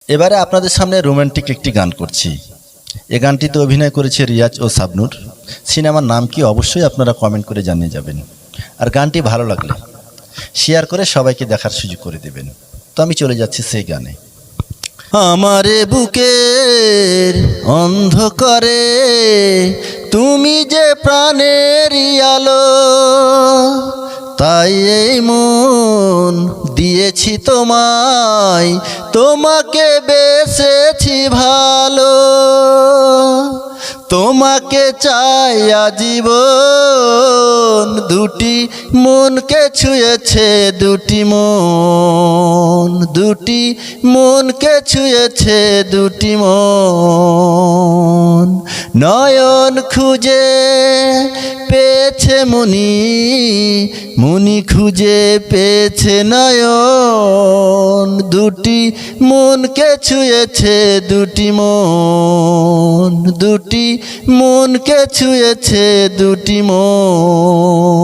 এবারে আপনাদের সামনে রোমান্টিক একটি গান করছি। এই গানটিতে অভিনয় করেছে রিয়াজ ও শাবনূর। সিনেমার নাম কি অবশ্যই আপনারা কমেন্ট করে জানিয়ে যাবেন। আর গানটি ভালো লাগলে শেয়ার করে সবাইকে দেখার সুযোগ করে দেবেন। তো আমি চলে যাচ্ছি সেই গানে। আমারে বুকের অন্ধকারে তুমি যে প্রাণের আলো, তাই এই মন দিয়েছি তোমায়, তোমাকে বেসেছি ভালো। তোমাকে চাই আজীবন, দুটি মনকে ছুঁয়েছে দুটি মন, দুটি মনকে ছুঁয়েছে দুটি মন। নয়ন খুঁজে পেয়েছে মনি, মনি খুঁজে পেয়েছে নয়ন, দুটি মনকে ছুঁয়েছে দুটি মন, দুটি মনকে ছুঁয়েছে দুটি মন।